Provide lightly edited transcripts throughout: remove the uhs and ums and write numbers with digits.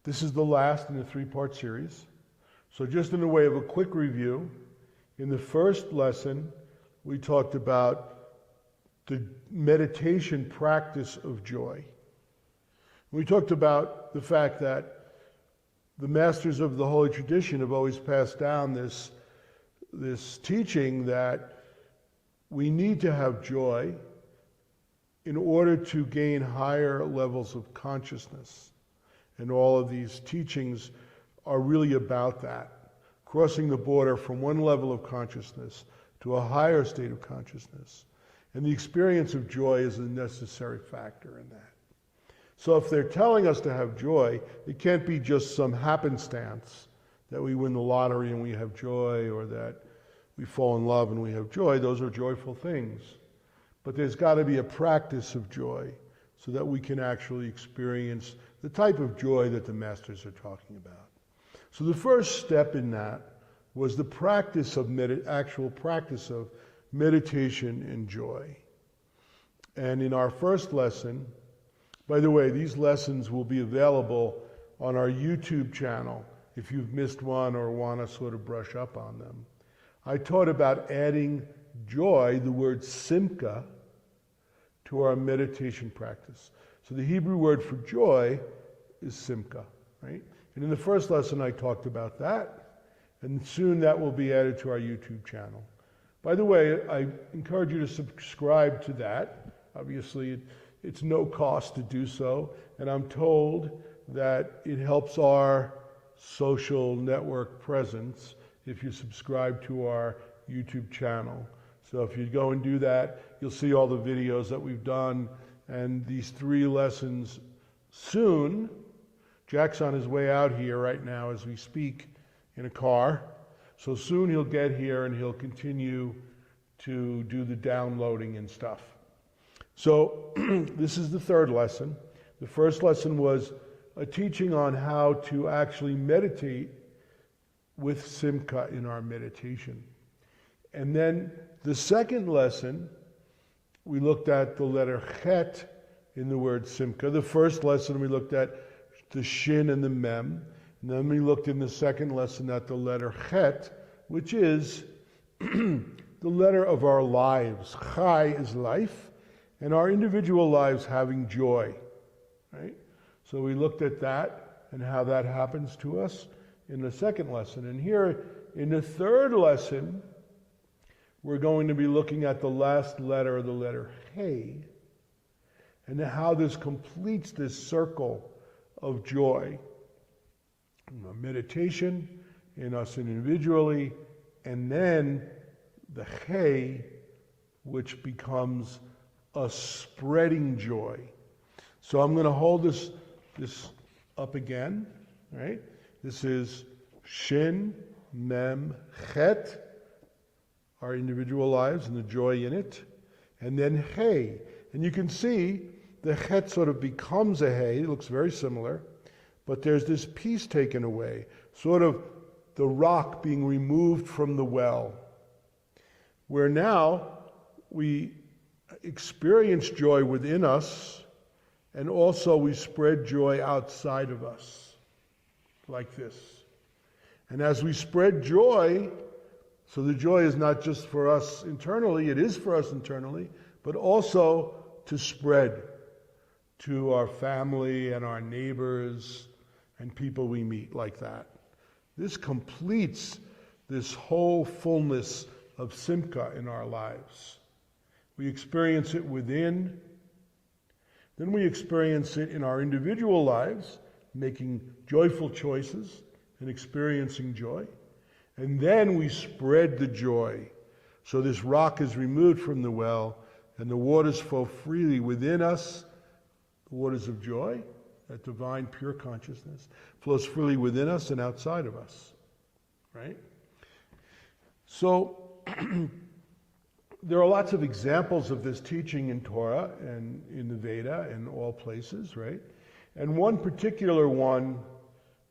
This is the last in the three-part series. So just in the way of a quick review, in the first lesson, we talked about the meditation practice of joy. We talked about the fact that the masters of the Holy Tradition have always passed down this teaching that we need to have joy in order to gain higher levels of consciousness. And all of these teachings are really about that, crossing the border from one level of consciousness to a higher state of consciousness. And the experience of joy is a necessary factor in that. So if they're telling us to have joy, it can't be just some happenstance that we win the lottery and we have joy, or that we fall in love and we have joy. Those are joyful things. But there's got to be a practice of joy so that we can actually experience the type of joy that the masters are talking about. So the first step in that was the practice of actual practice of meditation and joy. And in our first lesson, by the way, these lessons will be available on our YouTube channel if you've missed one or want to sort of brush up on them. I taught about adding joy, the word simka, to our meditation practice. So the Hebrew word for joy is simka, right? And in the first lesson I talked about that, and soon that will be added to our YouTube channel. By the way, I encourage you to subscribe to that. Obviously, it's no cost to do so, and I'm told that it helps our social network presence if you subscribe to our YouTube channel. So if you go and do that, you'll see all the videos that we've done, and these 3 lessons soon. Jack's on his way out here right now as we speak in a car. So soon he'll get here and he'll continue to do the downloading and stuff. So this is the third lesson. The first lesson was a teaching on how to actually meditate with simka in our meditation. And then the second lesson, we looked at the letter chet in the word simka. The first lesson we looked at the shin and the mem. And then we looked in the second lesson at the letter chet, which is the letter of our lives. Chai is life, and our individual lives having joy, right? So we looked at that and how that happens to us in the second lesson. And here in the third lesson, we're going to be looking at the last letter, the letter Hey, and how this completes this circle of joy. Meditation in us individually, and then the Hey, which becomes a spreading joy. So I'm going to hold this up again, right? This is Shin, Mem, Chet, our individual lives and the joy in it, and then Hey. And you can see the Chet sort of becomes a Hey. It looks very similar, but there's this piece taken away, sort of the rock being removed from the well, where now we experience joy within us, and also we spread joy outside of us, like this. And as we spread joy, so the joy is not just for us internally, it is for us internally, but also to spread to our family and our neighbors and people we meet like that. This completes this whole fullness of simka in our lives. We experience it within, then we experience it in our individual lives, making joyful choices and experiencing joy. And then we spread the joy. So this rock is removed from the well, and the waters flow freely within us, the waters of joy, that divine pure consciousness, flows freely within us and outside of us, right? So there are lots of examples of this teaching in Torah and in the Veda and all places, right? And one particular one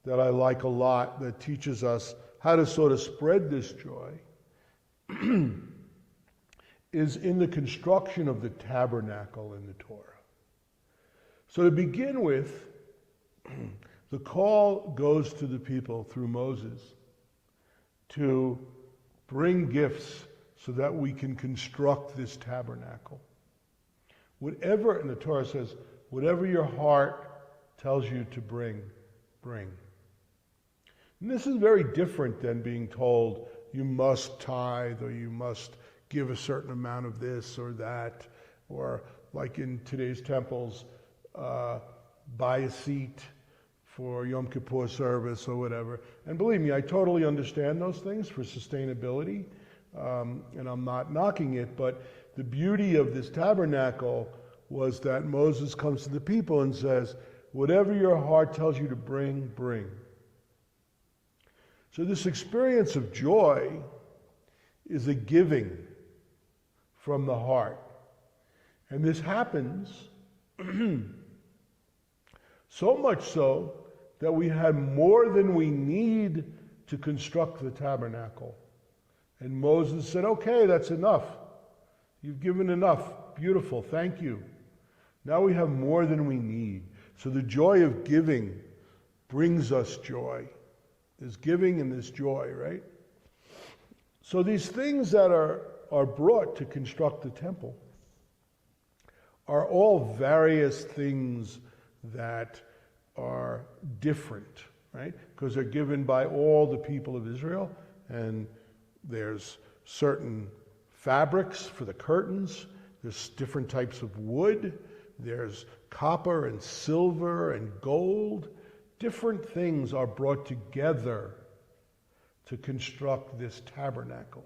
that I like a lot that teaches us how to sort of spread this joy is in the construction of the tabernacle in the Torah. So to begin with, The call goes to the people through Moses to bring gifts so that we can construct this tabernacle. Whatever, and the Torah says, whatever your heart tells you to bring, bring. And this is very different than being told you must tithe or you must give a certain amount of this or that, or like in today's temples, buy a seat for Yom Kippur service or whatever. And believe me, I totally understand those things for sustainability, and I'm not knocking it, but the beauty of this tabernacle was that Moses comes to the people and says, whatever your heart tells you to bring, bring. So this experience of joy is a giving from the heart. And this happens so much so that we had more than we need to construct the tabernacle. And Moses said, okay, that's enough. You've given enough. Beautiful, thank you. Now we have more than we need. So the joy of giving brings us joy. There's giving and there's joy, right? So these things that are brought to construct the temple are all various things that are different, right? Because they're given by all the people of Israel, and there's certain fabrics for the curtains, there's different types of wood, there's copper and silver and gold. Different things are brought together to construct this tabernacle.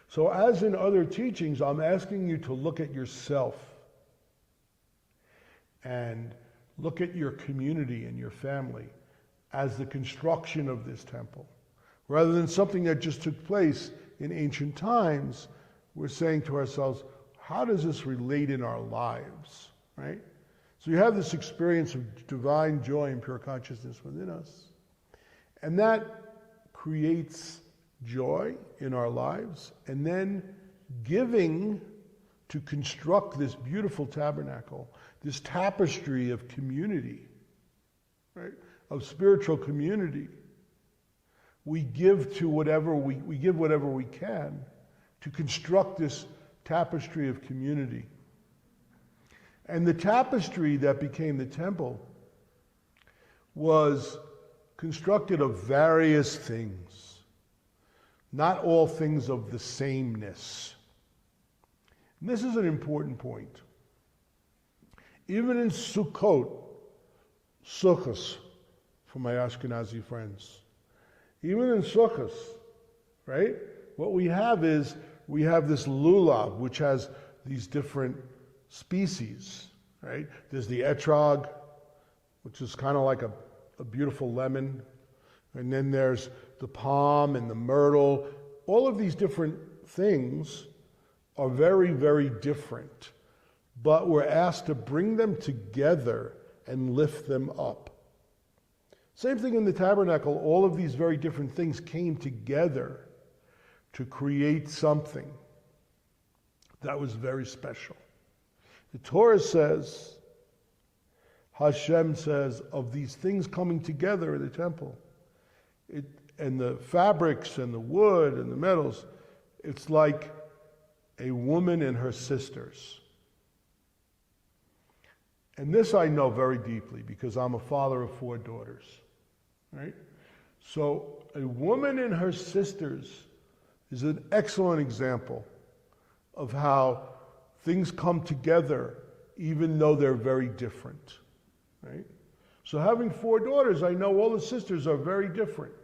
So as in other teachings, I'm asking you to look at yourself and look at your community and your family as the construction of this temple. Rather than something that just took place in ancient times, we're saying to ourselves, how does this relate in our lives, right? So you have this experience of divine joy and pure consciousness within us. And that creates joy in our lives. And then giving to construct this beautiful tabernacle, this tapestry of community, right? Of spiritual community. We give to whatever we give whatever we can to construct this tapestry of community. And the tapestry that became the temple was constructed of various things, not all things of the sameness. And this is an important point. Even in Sukkot, Sukkos, for my Ashkenazi friends, even in Sukkos, right, what we have is, we have this lulav, which has these different species, right? There's the etrog, which is kind of like a beautiful lemon. And then there's the palm and the myrtle. All of these different things are very, very different. But we're asked to bring them together and lift them up. Same thing in the tabernacle. All of these very different things came together to create something that was very special. The Torah says, Hashem says, of these things coming together in the temple, and the fabrics and the wood and the metals, it's like a woman and her sisters. And this I know very deeply because I'm a father of 4 daughters, right? So a woman and her sisters is an excellent example of how things come together even though they're very different, right? So having 4 daughters, I know all the sisters are very different.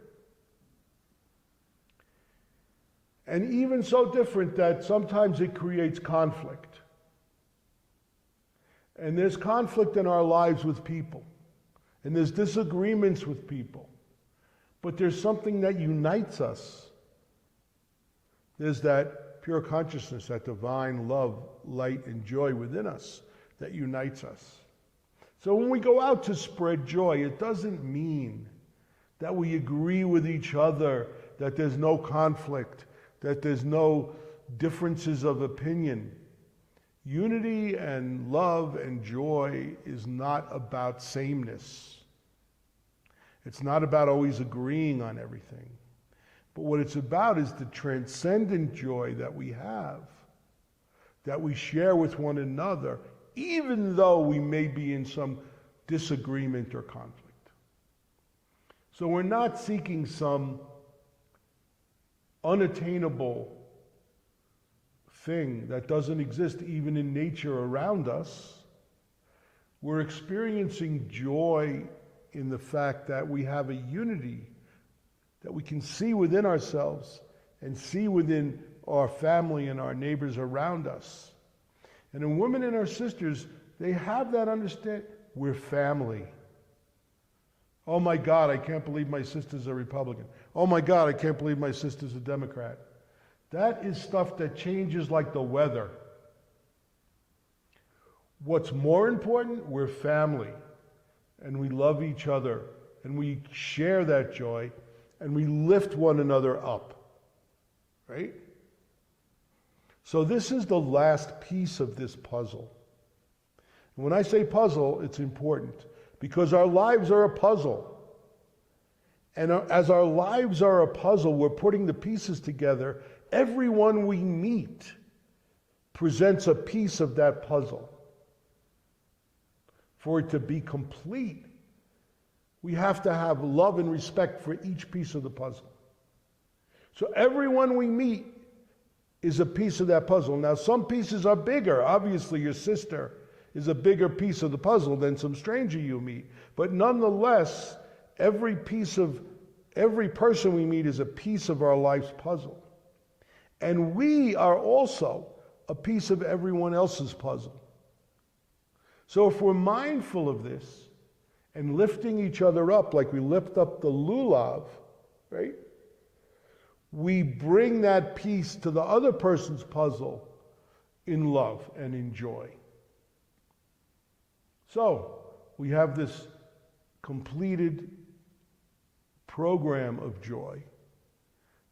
And even so different that sometimes it creates conflict. And there's conflict in our lives with people. And there's disagreements with people. But there's something that unites us. There's that pure consciousness, that divine love, light, and joy within us that unites us. So when we go out to spread joy, it doesn't mean that we agree with each other, that there's no conflict, that there's no differences of opinion. Unity and love and joy is not about sameness. It's not about always agreeing on everything. But what it's about is the transcendent joy that we have, that we share with one another, even though we may be in some disagreement or conflict. So we're not seeking some unattainable thing that doesn't exist even in nature around us. We're experiencing joy in the fact that we have a unity that we can see within ourselves and see within our family and our neighbors around us. And in women and our sisters, they have that understanding. We're family. Oh my God, I can't believe my sister's a Republican. Oh my God, I can't believe my sister's a Democrat. That is stuff that changes like the weather. What's more important? We're family. And we love each other. And we share that joy. And we lift one another up. Right? So this is the last piece of this puzzle. And when I say puzzle, it's important. Because our lives are a puzzle. And as our lives are a puzzle, we're putting the pieces together. Everyone we meet presents a piece of that puzzle. For it to be complete, we have to have love and respect for each piece of the puzzle. So everyone we meet is a piece of that puzzle. Now, some pieces are bigger. Obviously, your sister is a bigger piece of the puzzle than some stranger you meet. But nonetheless, every person we meet is a piece of our life's puzzle. And we are also a piece of everyone else's puzzle. So if we're mindful of this and lifting each other up like we lift up the lulav, right? We bring that piece to the other person's puzzle in love and in joy. So we have this completed program of joy.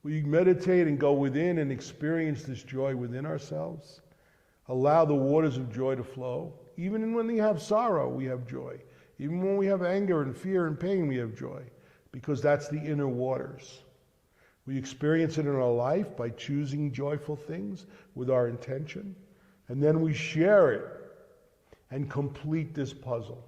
We meditate and go within and experience this joy within ourselves. Allow the waters of joy to flow. Even when we have sorrow, we have joy. Even when we have anger and fear and pain, we have joy. Because that's the inner waters. We experience it in our life by choosing joyful things with our intention. And then we share it and complete this puzzle.